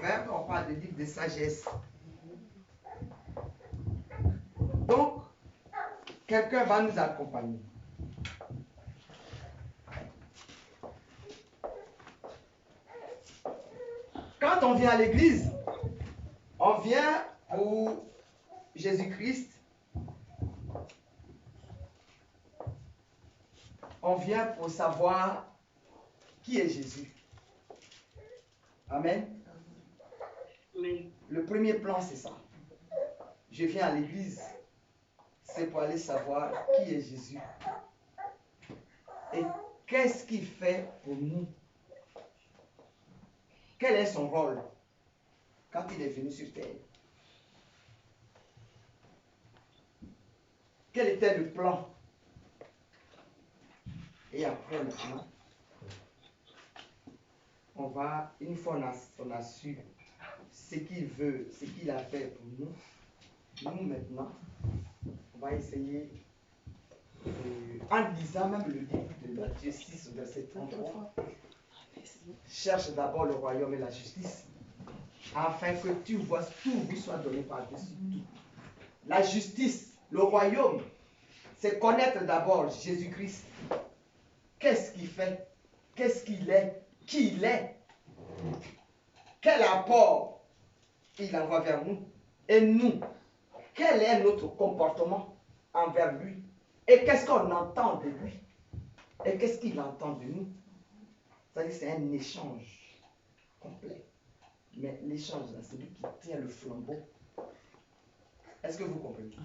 proverbes, on parle de livre de sagesse. Donc, quelqu'un va nous accompagner. Quand on vient à l'église, on vient pour Jésus-Christ. On vient pour savoir qui est Jésus. Amen. Oui. Le premier plan, c'est ça. Je viens à l'église, c'est pour aller savoir qui est Jésus. Et qu'est-ce qu'il fait pour nous? Quel est son rôle quand il est venu sur terre? Quel était le plan? Et après, maintenant, on va, une fois on a su ce qu'il veut, ce qu'il a fait pour nous maintenant, on va essayer, en lisant même le livre de Matthieu 6, verset 33, cherche d'abord le royaume et la justice, afin que tu vois tout vous soit donné par-dessus tout. La justice, le royaume, c'est connaître d'abord Jésus-Christ. Qu'est-ce qu'il fait? Qu'est-ce qu'il est? Qui il est? Quel apport il envoie vers nous? Et nous, quel est notre comportement envers lui? Et qu'est-ce qu'on entend de lui? Et qu'est-ce qu'il entend de nous? C'est-à-dire c'est un échange complet. Mais l'échange, c'est lui qui tient le flambeau. Est-ce que vous comprenez?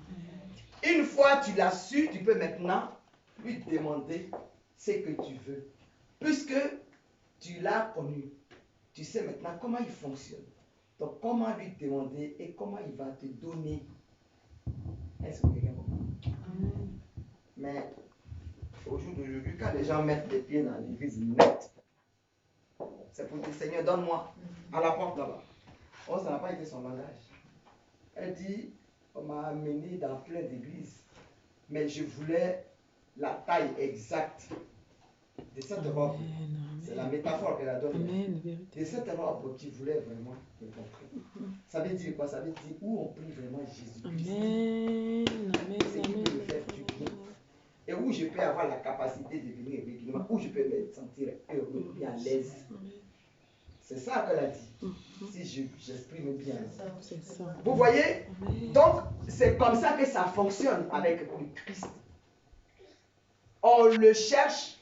Une fois tu l'as su, tu peux maintenant lui demander ce que tu veux. Puisque tu l'as connu, tu sais maintenant comment il fonctionne. Donc comment lui demander et comment il va te donner. Est-ce que quelqu'un comprend? Mais au jour d'aujourd'hui, quand les gens mettent les pieds dans l'église nette, c'est pour dire Seigneur, donne-moi à la porte là-bas. Oh, ça n'a pas été son langage. Elle dit, on m'a amené dans plein d'églises, mais je voulais la taille exacte de cette robe. C'est la métaphore qu'elle a donnée. De cette robe qui voulait vraiment me montrer. Ça veut dire quoi? Ça veut dire où on prie vraiment Jésus-Christ. C'est qui peut le faire du bien. Et où je peux avoir la capacité de venir régulièrement, où je peux me sentir heureux et à l'aise. C'est ça qu'elle a dit. Si j'exprime bien. Vous voyez? Donc, c'est comme ça que ça fonctionne avec le Christ. On le cherche,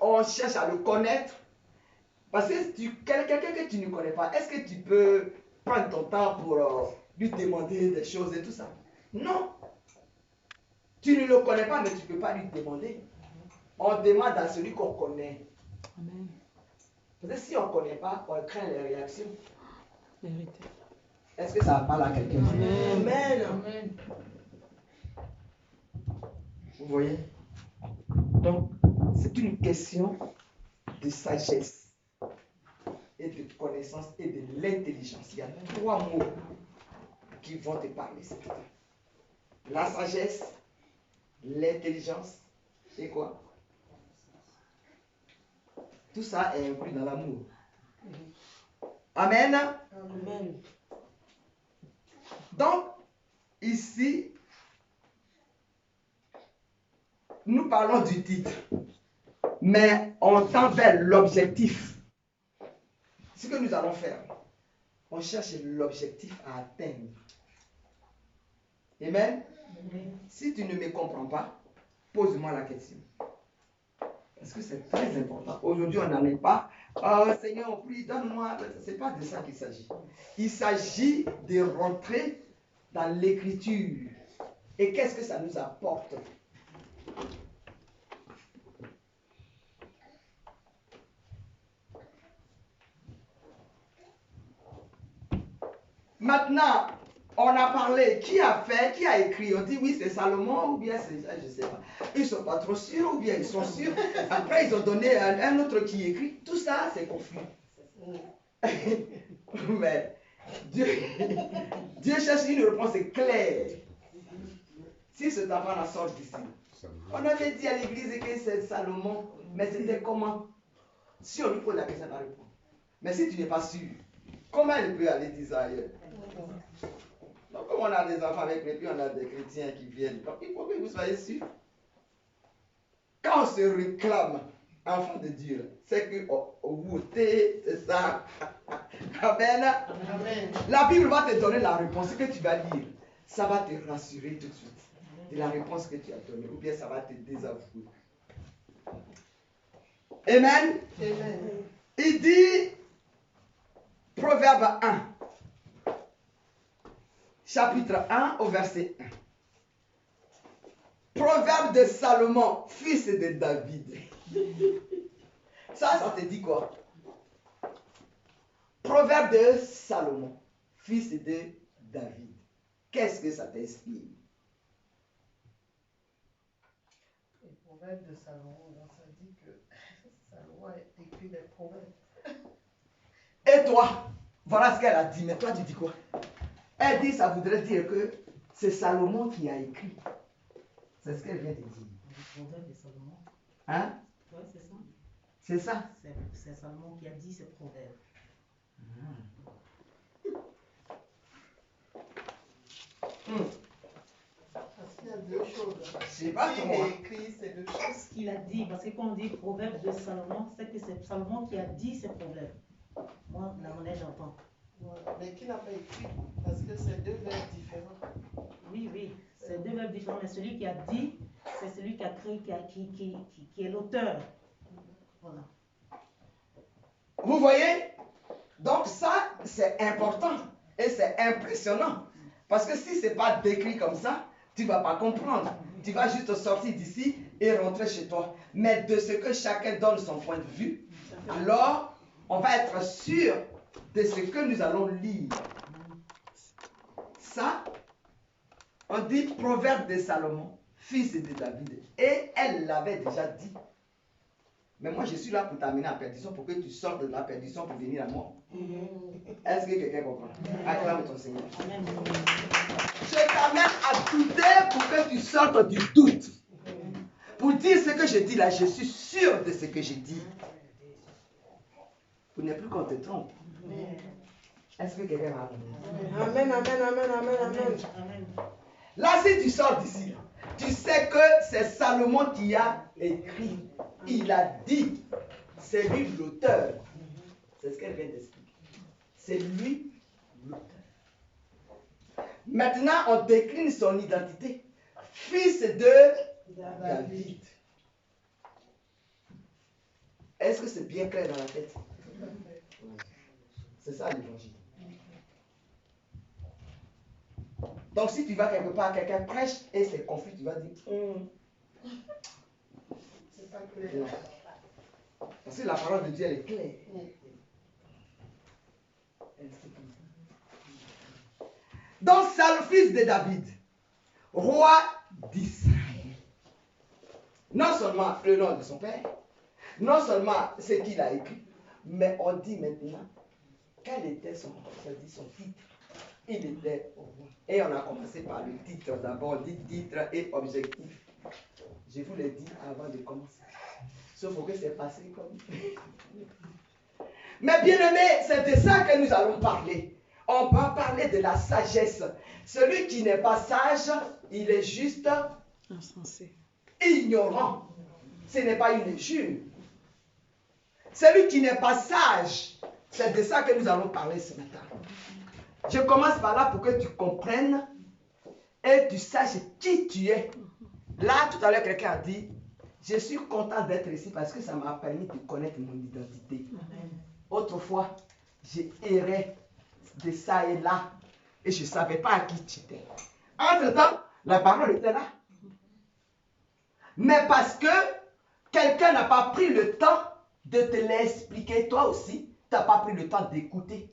on cherche à le connaître. Parce que quelqu'un que tu ne connais pas, est-ce que tu peux prendre ton temps pour lui demander des choses et tout ça? Non. Tu ne le connais pas, mais tu ne peux pas lui demander. On demande à celui qu'on connaît. Amen. Parce que si on ne connaît pas, on craint les réactions. Vérité. Est-ce que ça parle à quelqu'un? Amen. Amen. Vous voyez? Donc, c'est une question de sagesse et de connaissance et de l'intelligence. Il y a 3 mots qui vont te parler. La sagesse, l'intelligence et quoi? Tout ça est inclus dans l'amour. Amen. Amen. Donc, ici, nous parlons du titre, mais on tend vers l'objectif. Ce que nous allons faire, on cherche l'objectif à atteindre. Amen. Si tu ne me comprends pas, pose-moi la question. Parce que c'est très important. Aujourd'hui, on n'en est pas. Oh Seigneur, on prie, donne-moi. Ce n'est pas de ça qu'il s'agit. Il s'agit de rentrer dans l'écriture. Et qu'est-ce que ça nous apporte? Maintenant, on a parlé, qui a fait, qui a écrit? On dit oui, c'est Salomon ou bien c'est, je ne sais pas. Ils ne sont pas trop sûrs ou bien ils sont sûrs. Après, ils ont donné un autre qui écrit. Tout ça, c'est confus. Mais Dieu cherche une réponse claire. Si cet enfant la sort d'ici, on avait dit à l'église que c'est Salomon, mais c'était comment? Si on lui pose la question, elle va répondre. Mais si tu n'es pas sûr, Comment il peut aller dire ça ailleurs? Donc, comme on a des enfants avec nous, et puis on a des chrétiens qui viennent, donc il faut que vous soyez sûrs. Quand on se réclame enfant de Dieu, c'est que vous t'es, c'est ça. Amen. Amen. La Bible va te donner la réponse que tu vas lire. Ça va te rassurer tout de suite de la réponse que tu as donnée, ou bien ça va te désavouer. Amen. Amen. Il dit, Proverbe 1, chapitre 1 au verset 1. Proverbe de Salomon, fils de David. Ça te dit quoi? Proverbe de Salomon, fils de David. Qu'est-ce que ça t'inspire? Le proverbe de Salomon, ça dit que Salomon a écrit des proverbes. Et toi, voilà ce qu'elle a dit, mais toi tu dis quoi? Elle dit, ça voudrait dire que c'est Salomon qui a écrit. C'est ce qu'elle vient de dire. Le proverbe de Salomon. Hein? Oui, c'est ça. C'est ça? C'est Salomon qui a dit ce proverbe. Parce qu'il y a deux choses. C'est pas Qui toi. est écrit, c'est deux choses. Ce qu'il a dit, parce que quand on dit proverbe de Salomon, c'est que c'est Salomon qui a dit ce proverbe. Moi, la monnaie, j'entends. Voilà. Mais qui n'a pas écrit? Parce que c'est deux verbes différents. Oui, oui, c'est deux verbes différents, mais celui qui a dit, c'est celui qui a créé, qui est l'auteur. Voilà. Vous voyez? Donc ça, c'est important et c'est impressionnant. Parce que si ce n'est pas décrit comme ça, tu ne vas pas comprendre. Tu vas juste sortir d'ici et rentrer chez toi. Mais de ce que chacun donne son point de vue, alors on va être sûr de ce que nous allons lire. Ça, on dit Proverbe de Salomon, fils de David. Et elle l'avait déjà dit. Mais moi, je suis là pour t'amener à la perdition, pour que tu sortes de la perdition pour venir à moi. Est-ce que quelqu'un comprend? Acclame ton Seigneur. Amen. Je t'amène à douter pour que tu sortes du doute. Pour dire ce que je dis là, je suis sûr de ce que je dis. Pour ne plus qu'on te trompe. Est-ce que quelqu'un m'a entendu? Amen, amen, amen, amen, amen. Amen. Là, si tu sors d'ici, tu sais que c'est Salomon qui a écrit. Il a dit. C'est lui l'auteur. C'est ce qu'elle vient d'expliquer. C'est lui l'auteur. Maintenant, on décline son identité. Fils de David. Est-ce que c'est bien clair dans la tête? C'est ça l'évangile. Donc si tu vas quelque part, quelqu'un prêche et c'est confus, tu vas dire C'est pas clair. non. Parce que la parole de Dieu elle est claire. Elle est comme ça. Donc c'est le fils de David, roi d'Israël. Non seulement le nom de son père, non seulement ce qu'il a écrit, mais on dit maintenant quel était son titre. Il était au roi. Et on a commencé par le titre d'abord, dit titre et objectif. Je vous l'ai dit avant de commencer. Sauf que c'est passé comme. Mais bien aimé, c'est de ça que nous allons parler. On va parler de la sagesse. Celui qui n'est pas sage, il est juste Insensé. ignorant. Ce n'est pas une injure. Celui qui n'est pas sage, c'est de ça que nous allons parler ce matin. Je commence par là pour que tu comprennes et tu saches qui tu es. Là, tout à l'heure, quelqu'un a dit, je suis content d'être ici parce que ça m'a permis de connaître mon identité. Autrefois, j'errais de ça et là et je ne savais pas à qui tu étais. Entre-temps, la parole était là. Mais parce que quelqu'un n'a pas pris le temps de te l'expliquer, toi aussi, tu n'as pas pris le temps d'écouter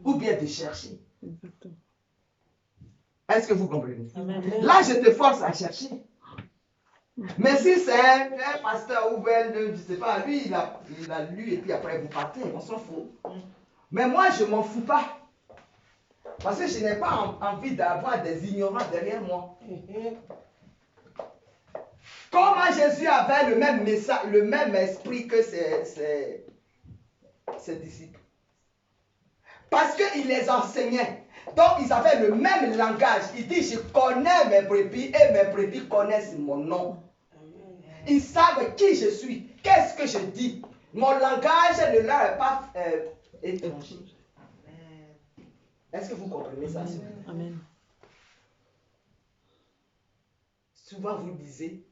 ou bien de chercher. Exactement. Est-ce que vous comprenez? Amen. Là, je te force à chercher. Mais si c'est un pasteur ou je ne sais pas, lui, il a lu et puis après vous partez, on s'en fout. Mais moi, je ne m'en fous pas. Parce que je n'ai pas envie d'avoir des ignorants derrière moi. Comment Jésus avait le même message, le même esprit que ses disciples. Parce que qu'il les enseignait. Donc, ils avaient le même langage. Il dit, je connais mes brebis et mes brebis connaissent mon nom. Ils savent qui je suis. Qu'est-ce que je dis? Mon langage ne leur est pas étranger. Est-ce que vous comprenez ça? Amen. Souvent, vous disez,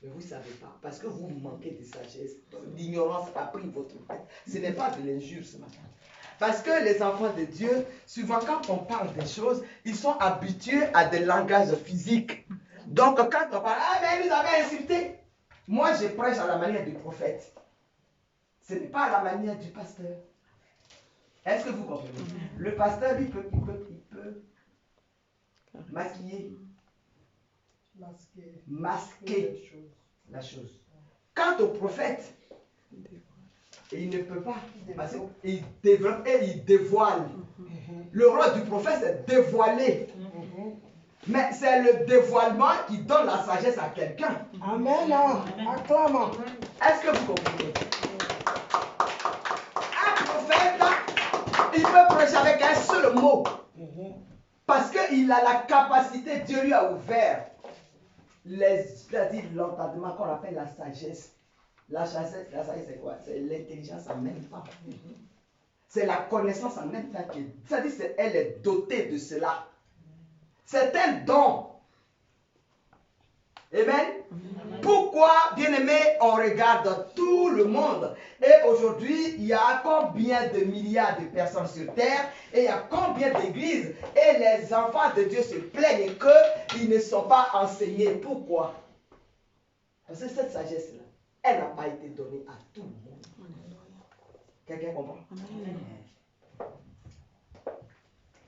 mais vous ne savez pas, parce que vous manquez de sagesse. L'ignorance a pris votre tête. Ce n'est pas de l'injure ce matin. Parce que les enfants de Dieu, souvent quand on parle des choses, ils sont habitués à des langages physiques. Donc quand on parle, ah mais vous avez insulté. Moi je prêche à la manière du prophète. Ce n'est pas à la manière du pasteur. Est-ce que vous comprenez? Le pasteur, lui, il peut maquiller, masquer la chose. Quant au prophète, il ne peut pas, parce qu'il développe et il dévoile. Le rôle du prophète, c'est dévoiler. Mais c'est le dévoilement qui donne la sagesse à quelqu'un. Amen. Acclamons. Est-ce que vous comprenez? Un prophète, il peut prêcher avec un seul mot. Parce qu'il a la capacité, Dieu lui a ouvert l'entendement qu'on appelle la sagesse. La sagesse c'est quoi? C'est l'intelligence en même temps. C'est la connaissance en même temps. C'est-à-dire qu'elle est dotée de cela. C'est un don. Amen. Pourquoi, bien-aimés, on regarde tout le monde? Et aujourd'hui, il y a combien de milliards de personnes sur terre? Et il y a combien d'églises? Et les enfants de Dieu se plaignent qu'ils ne sont pas enseignés. Pourquoi? Parce que cette sagesse-là, elle n'a pas été donnée à tout le monde. Quelqu'un comprend?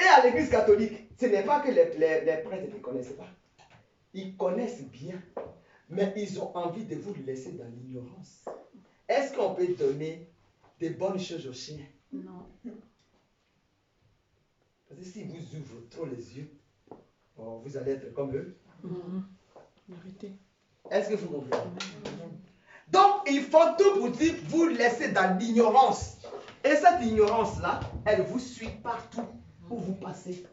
Et à l'église catholique, ce n'est pas que les prêtres ne connaissent pas. Ils connaissent bien, mais ils ont envie de vous laisser dans l'ignorance. Est-ce qu'on peut donner des bonnes choses aux chiens? Non. Parce que si vous ouvrez trop les yeux, bon, vous allez être comme eux. Vérité. Est-ce que vous comprenez? Donc, ils font tout pour dire vous laisser dans l'ignorance. Et cette ignorance-là, elle vous suit partout où vous passez.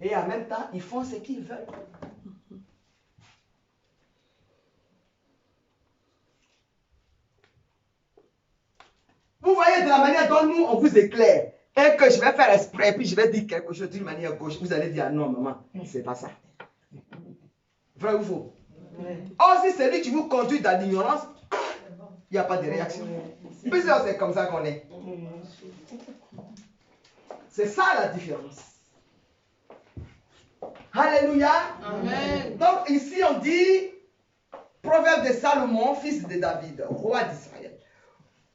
Et en même temps, ils font ce qu'ils veulent. Vous voyez de la manière dont nous, on vous éclaire. Et que je vais faire exprès, puis je vais dire quelque chose d'une manière gauche. Vous allez dire, ah non, maman, c'est pas ça. Vrai ou faux? Or, si c'est lui qui vous conduit dans l'ignorance, il n'y a pas de réaction. Puis c'est comme ça qu'on est. C'est ça la différence. Alléluia. Amen. Donc ici on dit, proverbe de Salomon, fils de David, roi d'Israël.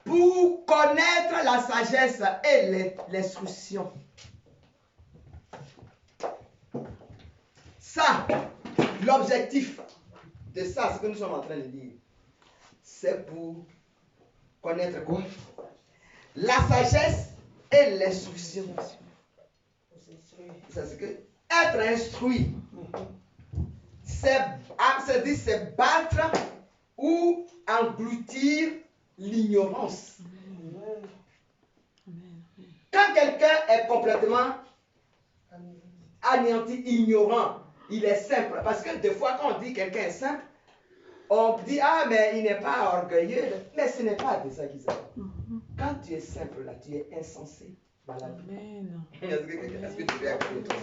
Pour connaître la sagesse et l'instruction. Ça, l'objectif de ça, ce que nous sommes en train de dire, c'est pour connaître quoi? La sagesse et l'instruction. C'est que être instruit, c'est battre ou engloutir l'ignorance. Quand quelqu'un est complètement anéanti, ignorant, il est simple. Parce que des fois, quand on dit quelqu'un est simple, on dit, ah, mais il n'est pas orgueilleux. Mais ce n'est pas de ça qu'il s'agit. Quand tu es simple, là, tu es insensé dans la vie. Amen. Est-ce que tu peux accueillir ton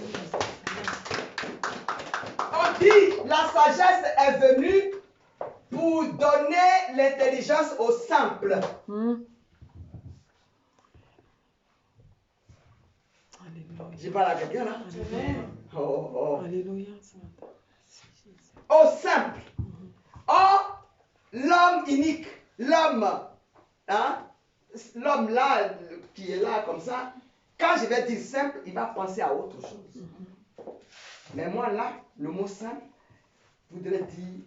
On dit, la sagesse est venue pour donner l'intelligence aux simples. Alléluia. Je parle à quelqu'un là. Oh. Alléluia. Aux simples. Or, l'homme unique, l'homme, hein, l'homme là, qui est là comme ça, quand je vais dire simple, il va penser à autre chose. Mais moi là, le mot simple voudrait dire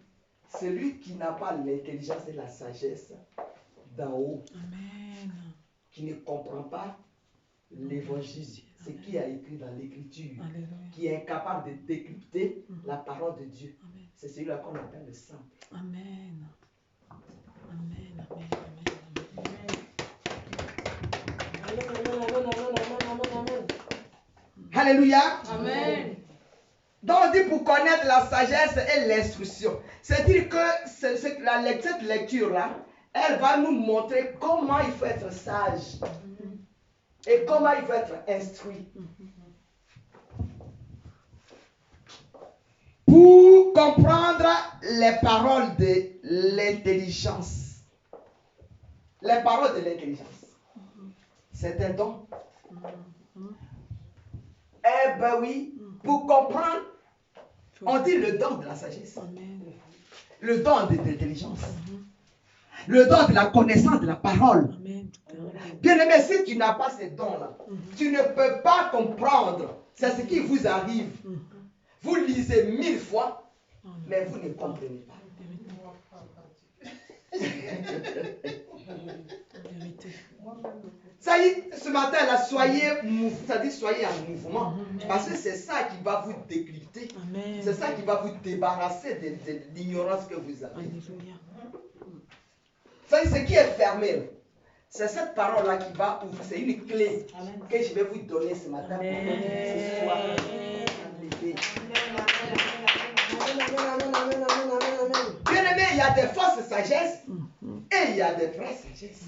celui qui n'a pas l'intelligence et la sagesse d'en haut. Amen. Qui ne comprend pas l'évangile, ce qui a écrit dans l'écriture, Alléluia. qui est incapable de décrypter la parole de Dieu. Amen. C'est celui-là qu'on appelle le simple. Amen. Amen. Amen. Amen. Amen. Alléluia. Amen. Donc on dit pour connaître la sagesse et l'instruction. C'est-à-dire que cette lecture-là, elle va nous montrer comment il faut être sage et comment il faut être instruit. Pour comprendre les paroles de l'intelligence. Les paroles de l'intelligence. C'est un don. Eh ben oui, pour comprendre, on dit le don de la sagesse. Amen. Le don de l'intelligence. Le don de la connaissance de la parole. Amen. Bien aimé, si tu n'as pas ces dons-là, tu ne peux pas comprendre. C'est ce qui vous arrive. Vous lisez 1000 fois, mais vous ne comprenez pas. Ça y est, ce matin, là, soyez en mouvement. Parce que c'est ça qui va vous décrypter. Amen. C'est ça qui va vous débarrasser de l'ignorance que vous avez. Alléluia. Ça y est, ce qui est fermé, là, c'est cette parole-là qui va ouvrir. C'est une clé que je vais vous donner ce matin pour que ce soit levé. Bien aimé, il y a des fausses sagesses et il y a des vraies sagesses.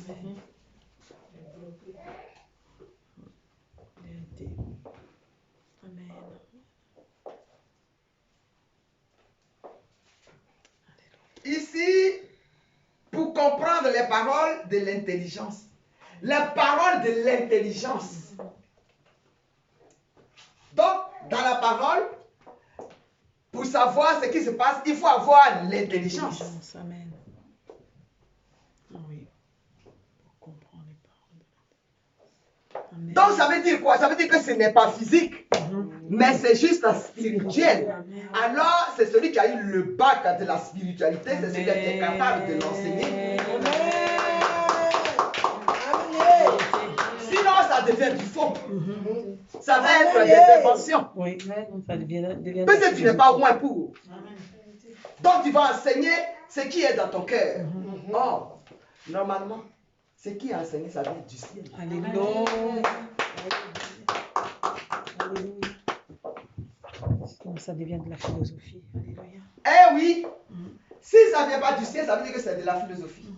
Vérité. Amen. Ici, pour comprendre les paroles de l'intelligence. Les paroles de l'intelligence. Donc, dans la parole, pour savoir ce qui se passe, il faut avoir l'intelligence. Amen. Oui. Pour comprendre les paroles. Amen. Donc, ça veut dire quoi? Ça veut dire que ce n'est pas physique, mais c'est juste spirituel. Alors, c'est celui qui a eu le bac de la spiritualité, c'est celui qui est capable de l'enseigner. Sinon, ça devient du faux. Ça va être des inventions. Oui, ça devient Parce que tu n'es pas loin pour. Donc, tu vas enseigner ce qui est dans ton cœur. Or, normalement, ce qui est enseigné, ça vient du ciel. Alléluia. Alléluia. Sinon, ça devient de la philosophie. Alléluia. Eh oui, si ça ne vient pas du ciel, ça veut dire que c'est de la philosophie.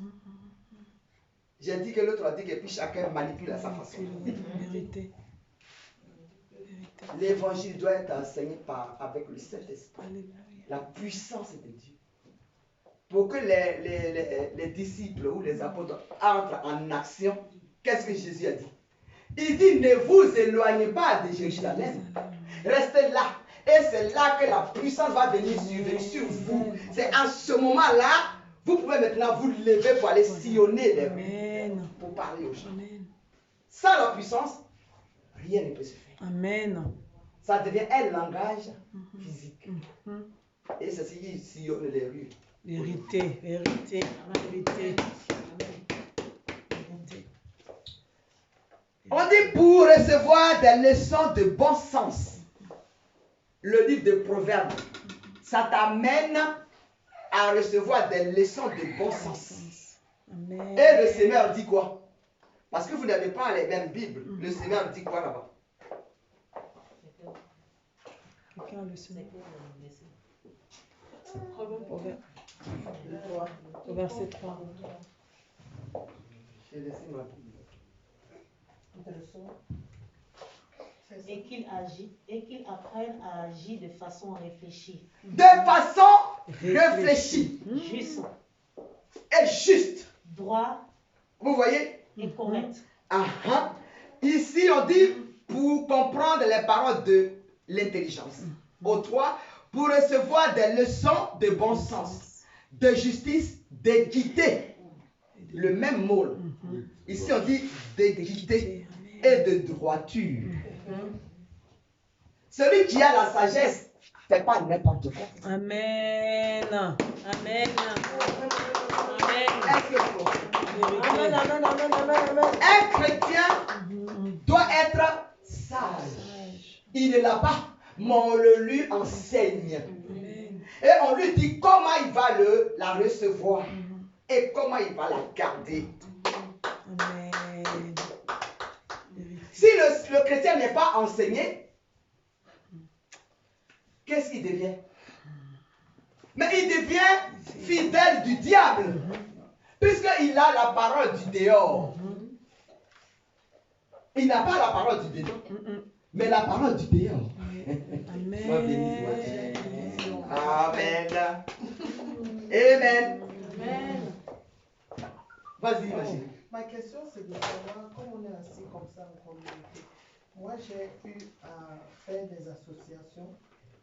J'ai dit que l'autre a dit que puis chacun manipule à sa façon. Vérité. L'évangile doit être enseigné avec le Saint-Esprit. Alléluia. La puissance de Dieu. Pour que les disciples ou les apôtres entrent en action, qu'est-ce que Jésus a dit? Il dit, ne vous éloignez pas de Jérusalem. Restez là. Et c'est là que la puissance va venir sur vous. C'est en ce moment-là, vous pouvez maintenant vous lever pour aller sillonner les rues, pour parler aux gens. Amen. Sans la puissance, rien ne peut se faire. Amen. Ça devient un langage physique. Et c'est ce qui sillonne les rues. Vérité, vérité, vérité. On dit pour recevoir des leçons de bon sens. Le livre de Proverbes, ça t'amène à recevoir des leçons de bon sens. Amen. Et le Seigneur dit quoi? Parce que vous n'avez pas les mêmes Bibles. Le Seigneur dit quoi là-bas? Quelqu'un a le Seigneur. Au verset 3. J'ai laissé ma Bible. Et qu'il apprenne à agir de façon réfléchie. De façon réfléchie Juste. et juste. Droit Vous voyez? et correct. Ici, on dit pour comprendre les paroles de l'intelligence. Au 3, pour recevoir des leçons de bon sens, de justice, d'équité. Le même mot. Ici, on dit d'équité et de droiture. Celui qui a la sagesse ne fait pas n'importe quoi. Amen. Amen. Amen. Un chrétien doit être sage. Il ne l'a pas, mais on le lui enseigne. Et on lui dit comment il va la recevoir et comment il va la garder. Amen. Si le chrétien n'est pas enseigné, qu'est-ce qu'il devient? Mais il devient fidèle du diable. Puisqu'il a la parole du dehors. Il n'a pas la parole du dedans, mais la parole du dehors. Amen. Sois béni, toi, Dieu. Amen. Amen. Amen. Vas-y, ma chérie. Ma question, c'est de savoir, comme on est assis comme ça en communauté, moi j'ai eu à faire des associations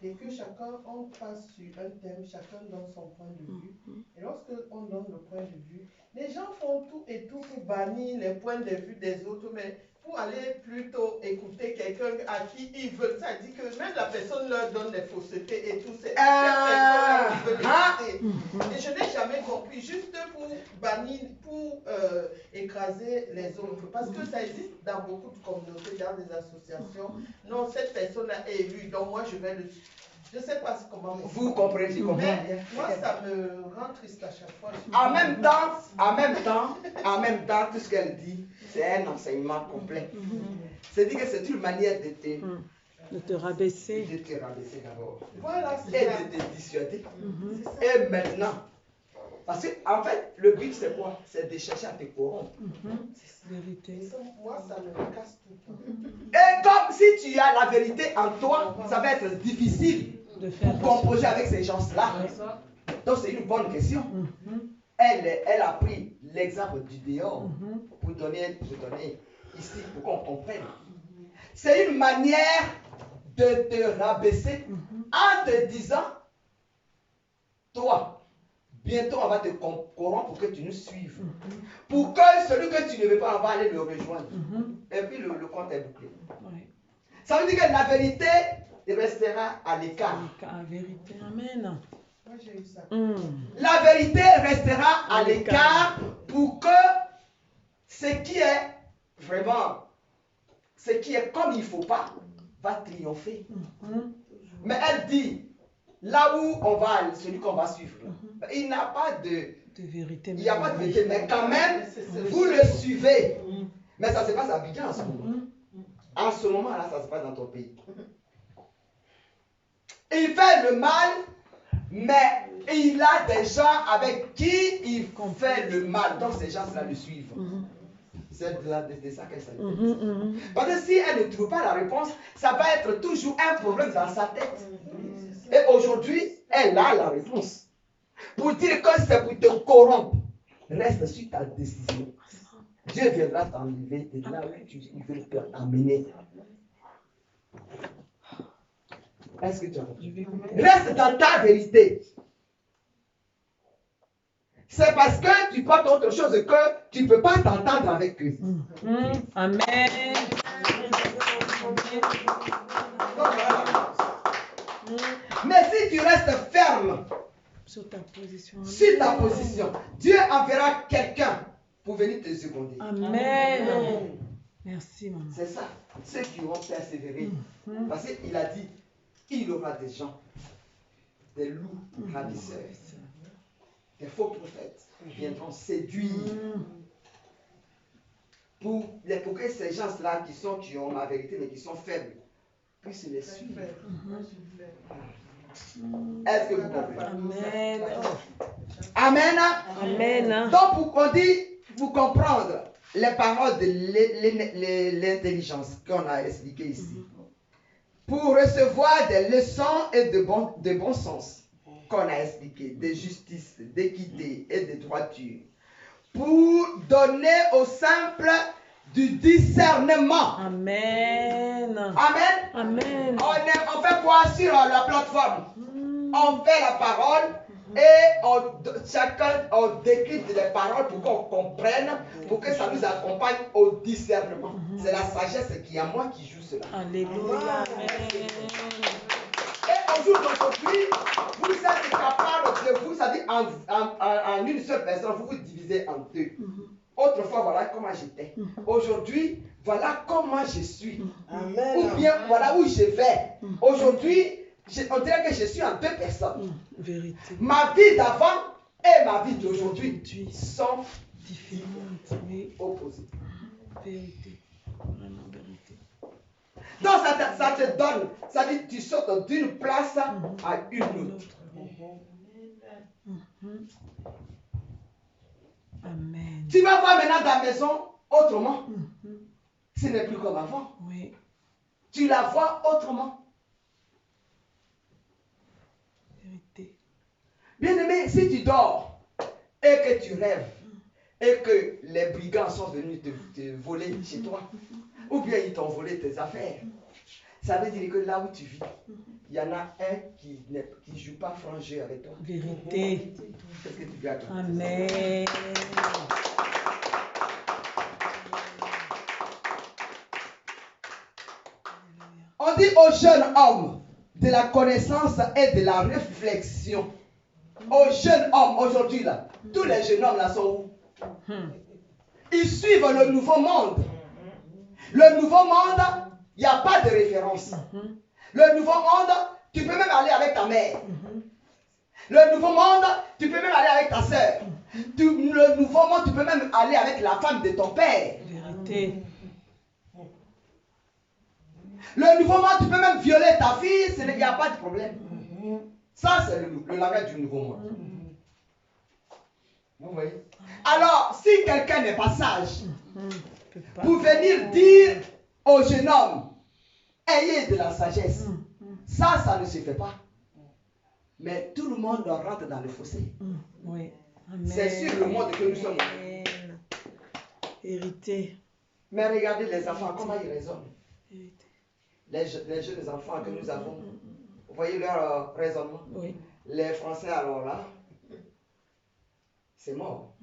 et que chacun, on passe sur un thème, chacun donne son point de vue. Et lorsque on donne le point de vue, les gens font tout et tout pour bannir les points de vue des autres, mais pour aller plutôt écouter quelqu'un à qui ils veulent. Ça dit que même la personne leur donne des faussetés et tout. C'est cette personne-là qui veut l'écouter. Et je n'ai jamais compris, juste pour bannir, pour écraser les autres. Parce que ça existe dans beaucoup de communautés, dans des associations. Non, cette personne-là est élue, donc moi je vais le... Je ne sais pas comment... Vous comprenez, je comprends bien. Mais moi, ça me rend triste à chaque fois. En même temps, tout ce qu'elle dit, c'est un enseignement complet. C'est-à-dire que c'est une manière de te rabaisser. De te rabaisser d'abord. Voilà, Et c'est ça. de te dissuader. Et maintenant, parce qu'en fait, le but c'est quoi? C'est de chercher à te corrompre. Vérité. Moi, ça me casse tout le temps. Et comme si tu as la vérité en toi, ça va être difficile De faire pour composer avec ces gens-là. Donc c'est une bonne question. Elle a pris l'exemple du dehors pour donner ici pour qu'on comprenne. C'est une manière de te rabaisser en te disant, toi, bientôt on va te corrompre pour que tu nous suives. Pour que celui que tu ne veux pas, on va aller le rejoindre. Et puis le compte est bouclé. Ouais. Ça veut dire que la vérité restera à l'écart. La vérité. Amen. Moi, j'ai eu ça. La vérité restera à l'écart pour que ce qui est vraiment, ce qui est comme il ne faut pas, va triompher. Mais elle dit, là où on va aller, celui qu'on va suivre, il n'a pas de vérité. Il n'y a pas de vérité, mais quand même, vous le suivez. Mais ça se passe à Abidjan en ce moment. En ce moment-là, ça se passe dans ton pays. Il fait le mal, mais il a des gens avec qui il fait le mal. Donc ces gens-là le suivent. C'est de ça qu'elle s'agit. Parce que si elle ne trouve pas la réponse, ça va être toujours un problème dans sa tête. Et aujourd'hui, elle a la réponse. Pour dire que c'est pour te corrompre, reste sur ta décision. Dieu viendra t'enlever de là où il veut t'amener. Est-ce que tu as compris? Reste dans ta vérité. C'est parce que tu portes autre chose que tu ne peux pas t'entendre avec eux. Amen. Mais si tu restes ferme sur ta position, sur ta position, Dieu enverra quelqu'un pour venir te seconder. Amen. Merci, maman. C'est ça. Ceux qui vont persévérer. Parce qu'il a dit, il y aura des gens, des loups ravisseurs, des faux prophètes viendront séduire pour que ces gens-là qui ont la vérité mais qui sont faibles puissent les suivre. Est-ce que vous comprenez? Amen. Amen. Amen. Donc on dit, pour comprendre les paroles de l'intelligence qu'on a expliquées ici, pour recevoir des leçons et de bon sens qu'on a expliquées, de justice, d'équité et de droiture, pour donner aux simples du discernement. Amen. Amen. Amen. On fait quoi sur la plateforme? On fait la parole et chacun on décrypte les paroles pour qu'on comprenne, pour que ça nous accompagne au discernement. C'est la sagesse qui est à moi qui joue cela. Alléluia. Et au jour d'aujourd'hui, vous êtes capable de vous, c'est-à-dire en une seule personne, vous vous divisez en deux. Autrefois, voilà comment j'étais. Aujourd'hui, voilà comment je suis. Amen. Ou bien, voilà où je vais. Aujourd'hui, on dirait que je suis en deux personnes. Vérité. Ma vie d'avant et ma vie d'aujourd'hui sont Différentes, mais opposées. vérité. Vraiment vérité. Donc ça te donne, ça dit tu sautes d'une place à une autre. Amen. Tu vas voir maintenant ta maison autrement. Ce n'est plus comme avant. Oui. Tu la vois autrement. Vérité. Bien-aimé, si tu dors et que tu rêves et que les brigands sont venus te voler chez toi, ou bien ils t'ont volé tes affaires, ça veut dire que là où tu vis, il y en a un qui ne joue pas franc jeu avec toi. Vérité. Qu'est-ce que tu veux attendre? Amen. On dit aux jeunes hommes de la connaissance et de la réflexion. Aux jeunes hommes aujourd'hui là, tous les jeunes hommes là sont où? Ils suivent le nouveau monde. Le nouveau monde, il n'y a pas de référence. Le nouveau monde, tu peux même aller avec ta mère. Le nouveau monde, tu peux même aller avec ta soeur. Le nouveau monde, tu peux même aller avec la femme de ton père. Vérité. Le nouveau monde, tu peux même violer ta fille, il n'y a pas de problème. Ça, c'est le langage du nouveau monde. Vous voyez? Alors, si quelqu'un n'est pas sage, pour venir dire au jeune homme, ayez de la sagesse, ça ne se fait pas. Mais tout le monde rentre dans le fossé. Oui. C'est sur le monde que nous sommes. Vérité. Mais regardez les enfants, comment ils raisonnent. Vérité. Les jeunes enfants que nous avons, vous voyez leur raisonnement. Oui. Les Français, alors là, c'est mort.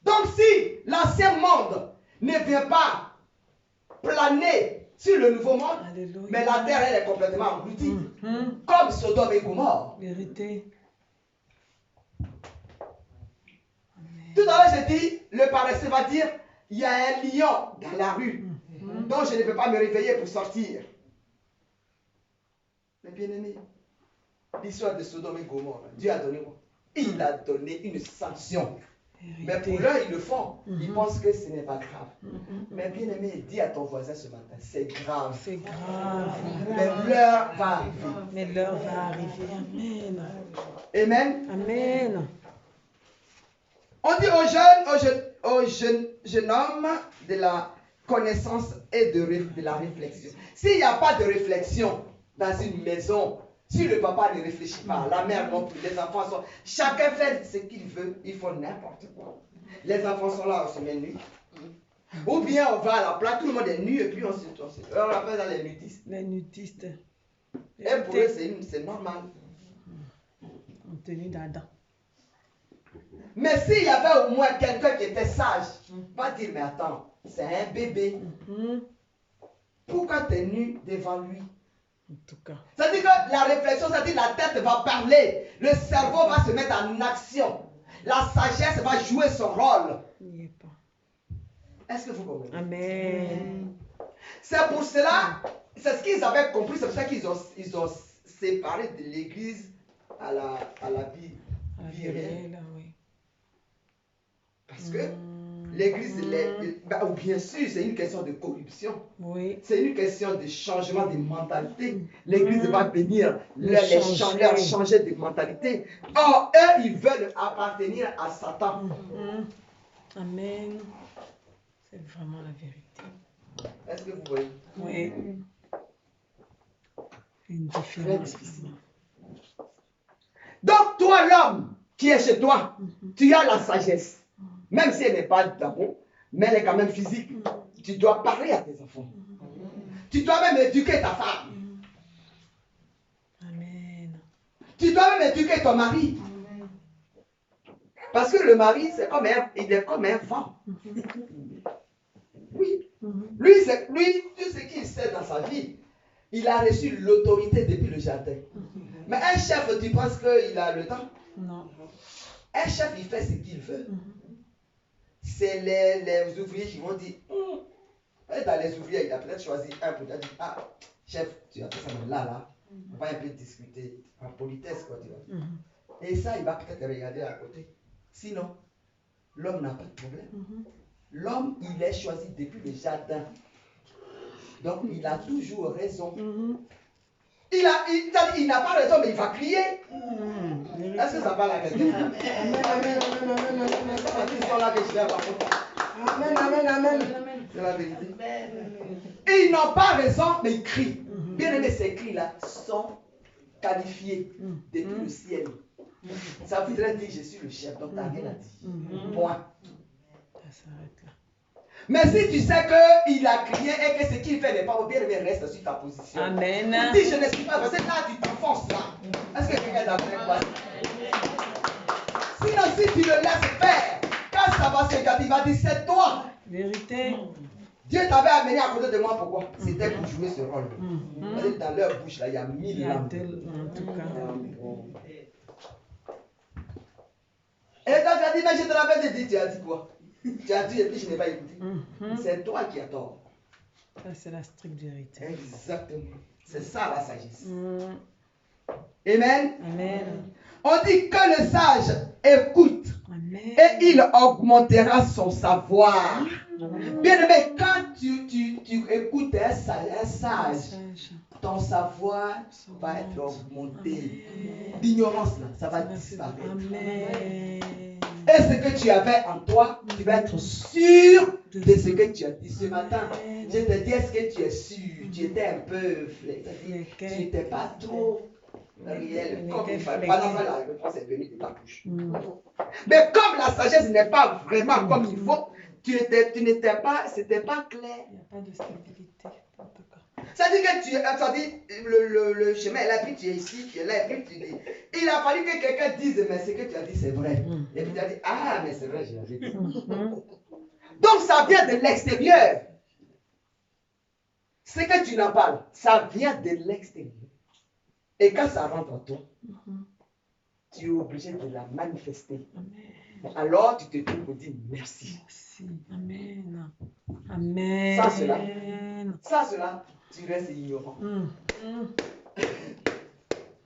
Donc si l'ancien monde ne vient pas planer sur le nouveau monde, Alléluia. mais la terre, elle est complètement engloutie. Comme Sodome et Gomorrhe. Vérité. Tout à l'heure, j'ai dit, le paresseux va dire, il y a un lion dans la rue, donc je ne peux pas me réveiller pour sortir. Mais bien aimé, l'histoire de Sodome et Gomorrhe, Dieu a donné quoi? Il a donné une sanction. Mais pour l'un, ils le font. Ils pensent que ce n'est pas grave. Mais bien aimé, dis à ton voisin ce matin, c'est grave. C'est grave. Mais l'heure va arriver. Mais l'heure va arriver. Amen. Amen. Amen. On dit aux jeunes hommes de la connaissance et de la réflexion. S'il n'y a pas de réflexion dans une maison, si le papa ne réfléchit pas, la mère non plus, les enfants sont... Chacun fait ce qu'il veut, ils font n'importe quoi. Les enfants sont là, on se met nu. Ou bien on va à la plage, tout le monde est nu et puis on appelle ça les nudistes. Les nudistes. Et pour eux, c'est normal. En tenue d'Adam. Mais s'il y avait au moins quelqu'un qui était sage, va dire, mais attends, c'est un bébé. Pourquoi tu es nu devant lui? En tout cas. Ça dit que la réflexion, ça dit que la tête va parler, le cerveau va se mettre en action, la sagesse va jouer son rôle. Il n'y est pas. Est-ce que vous comprenez? Amen. C'est pour cela, c'est ce qu'ils avaient compris, c'est pour ça qu'ils ont séparé de l'église à la vie réelle. Oui. Parce que l'église, bien sûr, c'est une question de corruption. Oui. C'est une question de changement de mentalité. L'église va venir leur changer de mentalité. Or, eux, ils veulent appartenir à Satan. Amen. C'est vraiment la vérité. Est-ce que vous voyez? Oui. Une Très différence. difficile. Donc, toi, l'homme qui est chez toi, tu as la sagesse. Même si elle n'est pas d'abord, mais elle est quand même physique. Tu dois parler à tes enfants. Tu dois même éduquer ta femme. Amen. Tu dois même éduquer ton mari. Parce que le mari, il est comme un vent. Oui. Lui, tout ce qu'il sait dans sa vie, il a reçu l'autorité depuis le jardin. Mais un chef, tu penses qu'il a le temps? Non. Un chef, il fait ce qu'il veut. C'est les ouvriers qui vont dire, dans les ouvriers, il a peut-être choisi un pour dire, ah, chef, tu as fait ça là, on va un peu discuter en politesse, quoi, tu vois. Et ça, il va peut-être regarder à côté. Sinon, l'homme n'a pas de problème. L'homme, il est choisi depuis le jardin. Donc, il a toujours raison. Mhm. Il n'a pas raison, mais il va crier. Est-ce que ça parle à quelqu'un? Amen, amen, amen, amen, amen, C'est parce qu'ils sont là que je vais raconter. amen, amen, amen. C'est la vérité. Et ils n'ont pas raison, mais ils crient. Bien aimé, ces cris-là sont qualifiés depuis le ciel. Ça voudrait dire je suis le chef, donc t'as rien à dire. Point. Ça s'arrête là. Mais si tu sais qu'il a crié et que ce qu'il fait n'est pas bien aimé, reste sur ta position. Amen. Tu dis je ne suis pas, parce que là tu t'enfonces là. Est-ce que quelqu'un est d'accord avec moi? Sinon, si tu le laisses faire, quand ça va se gâter, il va dire c'est toi. Vérité. Dieu t'avait amené à côté de moi, pourquoi? C'était pour jouer ce rôle. Parce que dans leur bouche, là, il y a 1000 langues. En tout cas. Et quand tu as dit, mais je te l'avais dit, tu as dit quoi? Tu as dit, et puis je n'ai pas écouté. C'est toi qui as tort. Ça, c'est la stricte vérité. Exactement. C'est ça la sagesse. Mm. Amen. Amen. On dit que le sage écoute Amen. et il augmentera son savoir. Bien aimé, quand tu écoutes un sage, ton savoir va être augmenté. L'ignorance, là, ça va disparaître. Amen. Et ce que tu avais en toi, tu vas être sûr de ce que tu as dit ce matin. Je te dis, est-ce que tu es sûr? Tu étais un peu flexible. Tu n'étais pas trop réel. Comme il fallait. Pendant que la réponse est venue de ta bouche. Mais comme la sagesse n'est pas vraiment comme il faut, c'était pas clair. Il n'y a pas de stabilité, en tout cas. Ça dit que ça dit, le chemin est là, puis tu es ici, tu es là, et puis tu dis. Il a fallu que quelqu'un dise, mais ce que tu as dit, c'est vrai. Et puis tu as dit, ah, mais c'est vrai, je l'avais dit. Donc ça vient de l'extérieur. Ce que tu n'as pas, ça vient de l'extérieur. Et quand ça rentre en toi, tu es obligé de la manifester. Amen. Alors tu te trouves pour dire merci. Merci. Amen. Amen. Ça, cela, tu restes ignorant.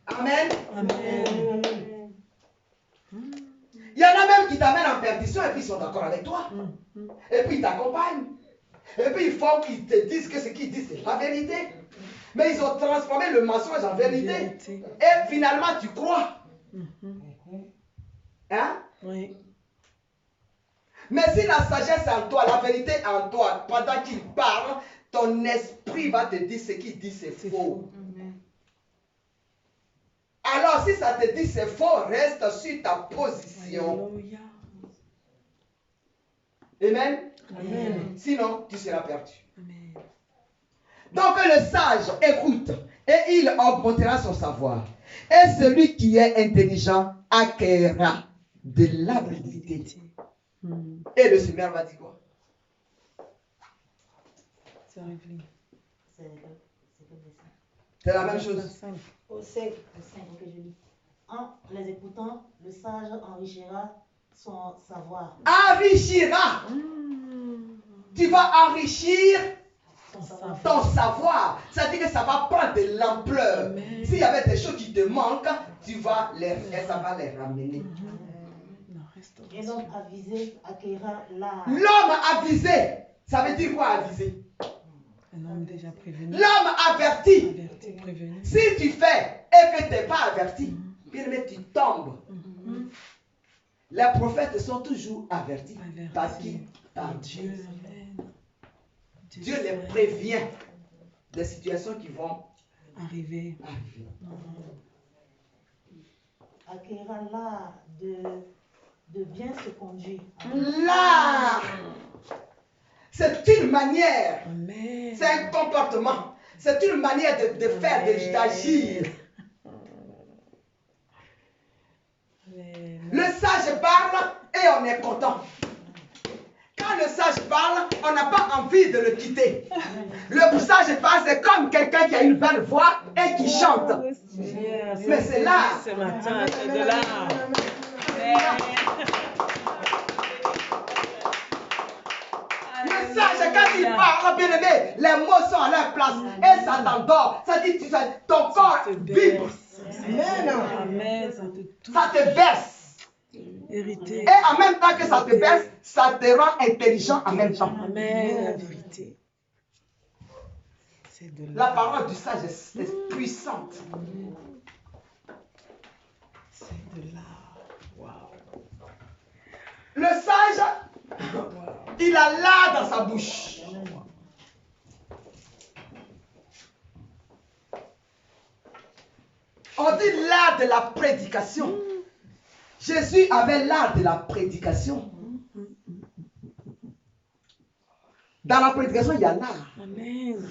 Amen. Amen. Il y en a même qui t'amènent en perdition et puis ils sont d'accord avec toi. Et puis ils t'accompagnent. Et puis il faut qu'ils te disent que ce qu'ils disent c'est la vérité. Mais ils ont transformé le mensonge en vérité. Et finalement tu crois. Hein? Oui. Mais si la sagesse est en toi, la vérité est en toi, pendant qu'il parle, ton esprit va te dire ce qu'il dit c'est faux. Alors si ça te dit c'est faux, reste sur ta position. Alléluia. Amen. Amen. Sinon, tu seras perdu. Amen. Donc le sage écoute et il augmentera son savoir. Et celui qui est intelligent acquérera de l'habilité. Et le Seigneur va dire quoi? C'est révélé. C'est la même chose. Au 5, que je lis. En les écoutant, le sage enrichira son savoir. Enrichira. Tu vas enrichir ton savoir. C'est-à-dire que ça va prendre de l'ampleur. S'il y avait des choses qui te manquent, ça va les ramener. Et l'homme avisé acquérera l'art. L'homme avisé, ça veut dire quoi avisé? Un homme déjà prévenu. L'homme averti. Averti, prévenu. Si tu fais et que tu n'es pas averti, bien aimé, tu tombes. Les prophètes sont toujours avertis. Par qui? Par Dieu. Amen. Dieu les prévient des situations qui vont arriver. Acquérera l'art de bien se conduire. L'art, c'est une manière, Amen. c'est un comportement, c'est une manière de faire, d'agir. Amen. Le sage parle et on est content. Quand le sage parle, on n'a pas envie de le quitter. Le sage parle, c'est comme quelqu'un qui a une belle voix et qui chante. Mais c'est là. Ce matin, c'est de là. Le sage, quand il parle, bien aimé, les mots sont à leur place et ça t'endort. Ça dit, ton corps vibre. Amen. Ça te touche. Ça te berce. Hérité. Et en même temps que ça te berce, ça te rend intelligent en même temps. Amen. La vérité. C'est de La l'art. parole du sage est puissante. C'est de l'art. Waouh. Le sage, il a l'art dans sa bouche. On dit l'art de la prédication. Jésus avait l'art de la prédication. Dans la prédication, il y a l'art. Amen.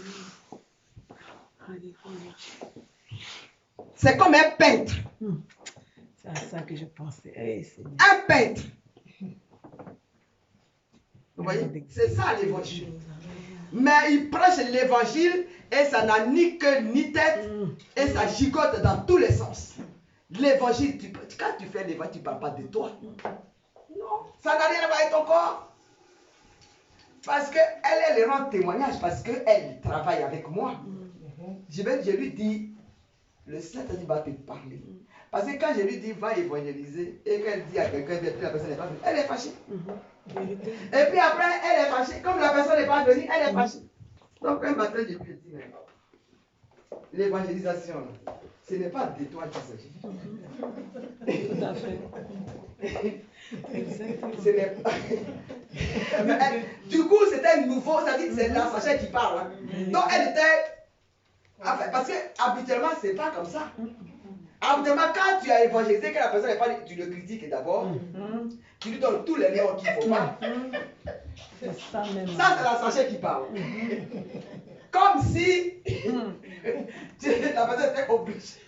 Alléluia. C'est comme un peintre. C'est à ça que je pensais. Hey, Seigneur. Un peintre. Vous voyez, c'est ça l'évangile. Mais il prêche l'évangile et ça n'a ni queue ni tête et ça gigote dans tous les sens. L'évangile, quand tu fais l'évangile, tu ne parles pas de toi. Non, ça n'a rien à voir avec ton corps. Parce qu'elle rend témoignage, parce qu'elle travaille avec moi. Je lui dis, le Saint-Esprit va te parler. Parce que quand je lui dis, va évangéliser, et qu'elle dit à quelqu'un, la personne n'est pas venue, elle est fâchée. Et puis après, elle est fâchée. Comme la personne n'est pas venue, elle est fâchée. Donc un matin, je lui ai dit, l'évangélisation, ce n'est pas de toi qu'il s'agit. Tout à fait. Exactement. Ce n'est pas... Du coup, c'était nouveau, ça dit que c'est la sachet qui parle. Hein. Donc elle était... Enfin, parce que habituellement, c'est pas comme ça. Habituellement, quand tu as évangélisé, que la personne n'est pas... Tu le critiques d'abord. Tu lui donnes tous les noms qu'il ne faut pas. C'est ça même. Ça, c'est la sachet qui parle. Comme si la personne était obligée.